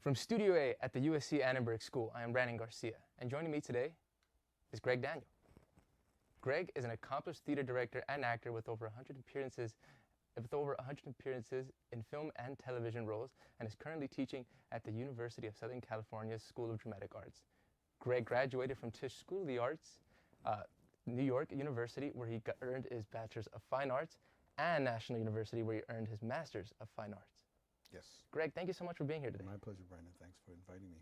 From Studio A at the USC Annenberg School, I am Brandon Garcia, and joining me today is Gregg Daniel. Gregg is an accomplished theater director and actor with over 100 appearances in film and television roles, and is currently teaching at the University of Southern California's School of Dramatic Arts. Gregg graduated from Tisch School of the Arts, New York University, where he earned his Bachelor's of Fine Arts, and National University, where he earned his Master's of Fine Arts. Yes. Gregg, thank you so much for being here today. My pleasure, Brandon. Thanks for inviting me.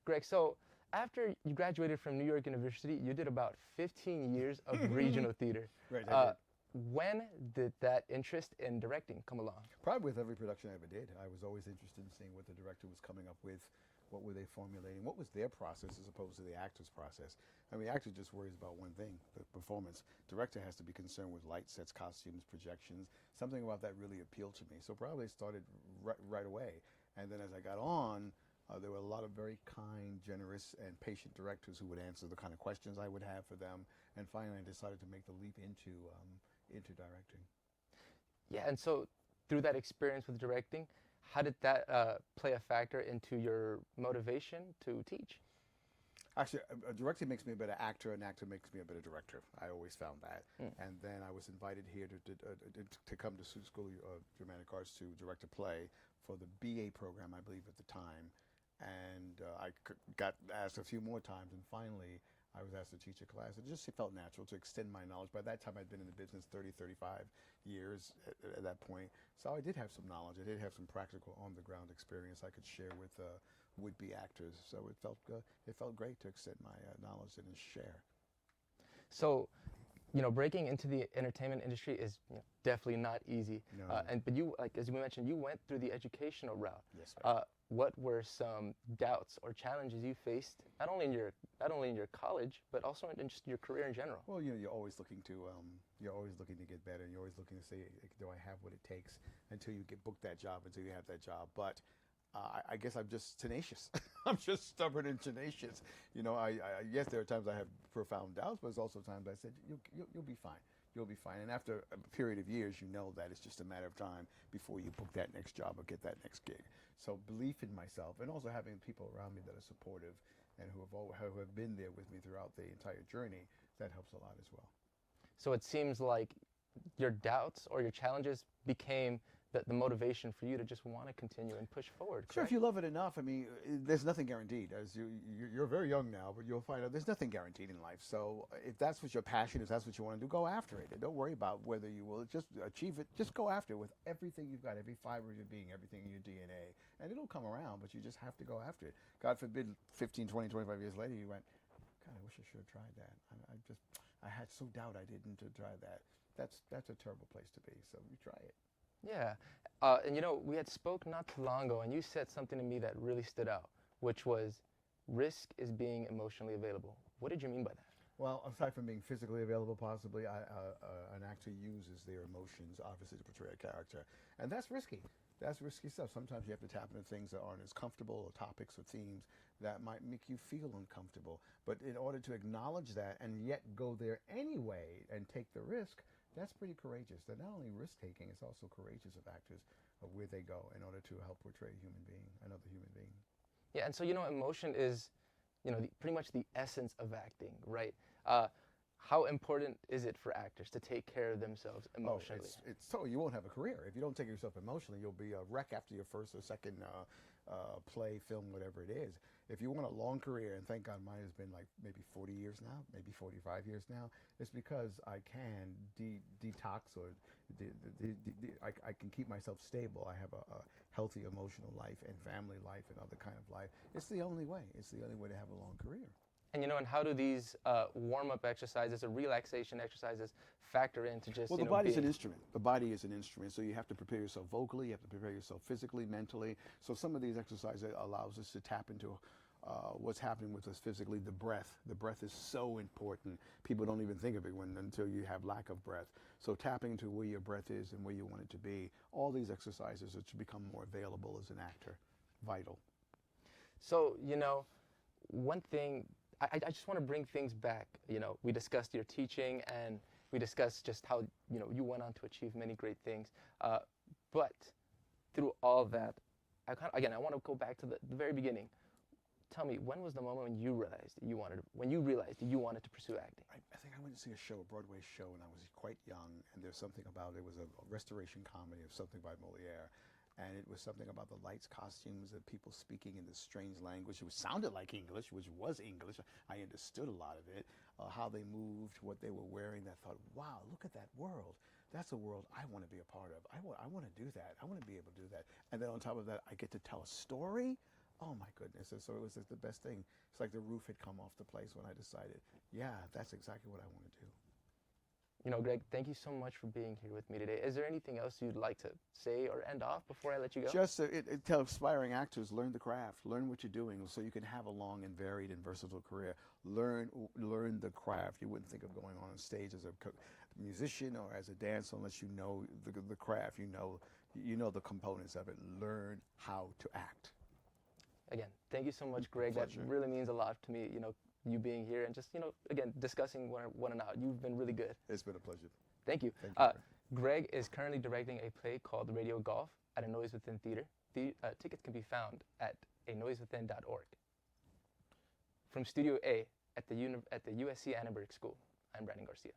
Gregg, so after you graduated from New York University, you did about 15 years of regional theater. Right, I did. When did that interest in directing come along? Probably with every production I ever did. I was always interested in seeing what the director was coming up with, what were they formulating, what was their process as opposed to the actor's process. I mean, the actor just worries about one thing, the performance. Director has to be concerned with light sets, costumes, projections. Something about that really appealed to me. So probably started right away. And then as I got on, there were a lot of very kind, generous, and patient directors who would answer the kind of questions I would have for them. And finally, I decided to make the leap into directing. Yeah, and so through that experience with directing, how did that play a factor into your motivation to teach? Actually, directing makes me a better actor, and actor makes me a better director. I always found that. And then I was invited here to come to School of Dramatic Arts to direct a play for the BA program, I believe, at the time. And I got asked a few more times, and finally I was asked to teach a class. It just felt natural to extend my knowledge. By that time, I'd been in the business 30, 35 years at that point. So I did have some knowledge. I did have some practical on-the-ground experience I could share with would-be actors. So it felt great to extend my knowledge and share. So, breaking into the entertainment industry is definitely not easy. No. But you, like as we mentioned, you went through the educational route. Yes, right. What were some doubts or challenges you faced, not only in your college, but also in just your career in general? Well, you're always looking to get better. You're always looking to say, do I have what it takes, until you get booked that job, until you have that job. But I guess I'm just tenacious. I'm just stubborn and tenacious. Yes, there are times I have profound doubts, but there's also times I said, you'll be fine. You'll be fine. And after a period of years, you know that it's just a matter of time before you book that next job or get that next gig. So belief in myself, and also having people around me that are supportive and who have been there with me throughout the entire journey, that helps a lot as well. So it seems like your doubts or your challenges became the motivation for you to just want to continue and push forward, correct? Sure, if you love it enough. I mean, there's nothing guaranteed. As you're very young now, but you'll find out there's nothing guaranteed in life. So if that's what your passion is, that's what you want to do, go after it. And don't worry about whether you will just achieve it. Just go after it with everything you've got, every fiber of your being, everything in your DNA. And it'll come around, but you just have to go after it. God forbid, 15, 20, 25 years later, you went, God, I wish I should have tried that. I had so doubt I didn't to try that. That's a terrible place to be. So you try it. Yeah, and we had spoke not too long ago, and you said something to me that really stood out, which was risk is being emotionally available. What did you mean by that? Well, aside from being physically available, possibly, an actor uses their emotions, obviously, to portray a character, and that's risky. That's risky stuff. Sometimes you have to tap into things that aren't as comfortable, or topics or themes that might make you feel uncomfortable. But in order to acknowledge that and yet go there anyway and take the risk, that's pretty courageous. They're not only risk-taking, it's also courageous of actors of where they go in order to help portray a human being, another human being. Yeah, and so, emotion is, pretty much the essence of acting, right? How important is it for actors to take care of themselves emotionally? It's so you won't have a career. If you don't take care of yourself emotionally, you'll be a wreck after your first or second play, film, whatever it is. If you want a long career, and thank God mine has been like maybe 40 years now, maybe 45 years now, it's because I can detox, or I can keep myself stable. I have a healthy emotional life and family life and other kind of life. It's the only way. It's the only way to have a long career. And and how do these warm-up exercises or relaxation exercises factor into just, Well, the body's an instrument. The body is an instrument, so you have to prepare yourself vocally, you have to prepare yourself physically, mentally. So some of these exercises allows us to tap into what's happening with us physically. The breath. The breath is so important. People don't even think of it until you have lack of breath. So tapping into where your breath is and where you want it to be. All these exercises are to become more available as an actor. Vital. So, one thing, I just want to bring things back. We discussed your teaching, and we discussed just how, you went on to achieve many great things. But through all that, again, I want to go back to the very beginning. Tell me, when was the moment when you realized that you wanted to pursue acting? I think I went to see a Broadway show, when I was quite young, and there's something about it was a restoration comedy of something by Moliere, and it was something about the lights, costumes, and people speaking in this strange language. It sounded like English, which was English. I understood a lot of it, how they moved, what they were wearing. I thought, wow, look at that world. That's a world I want to be a part of. I want to do that. I want to be able to do that. And then on top of that, I get to tell a story. Oh my goodness. And so it was the best thing. It's like the roof had come off the place when I decided, yeah, that's exactly what I want to do. You know, Gregg, thank you so much for being here with me today. Is there anything else you'd like to say or end off before I let you go? Just tell aspiring actors, learn the craft, learn what you're doing so you can have a long and varied and versatile career. Learn the craft. You wouldn't think of going on stage as a musician or as a dancer unless you know the craft, you know the components of it. Learn how to act. Again, thank you so much, Gregg. That really means a lot to me, you know, you being here and just, you know, again, discussing one and out. You've been really good. It's been a pleasure. Thank you. Thank you. Gregg is currently directing a play called Radio Golf at A Noise Within Theater. Tickets can be found at anoisewithin.org. From Studio A at the USC Annenberg School, I'm Brandon Garcia.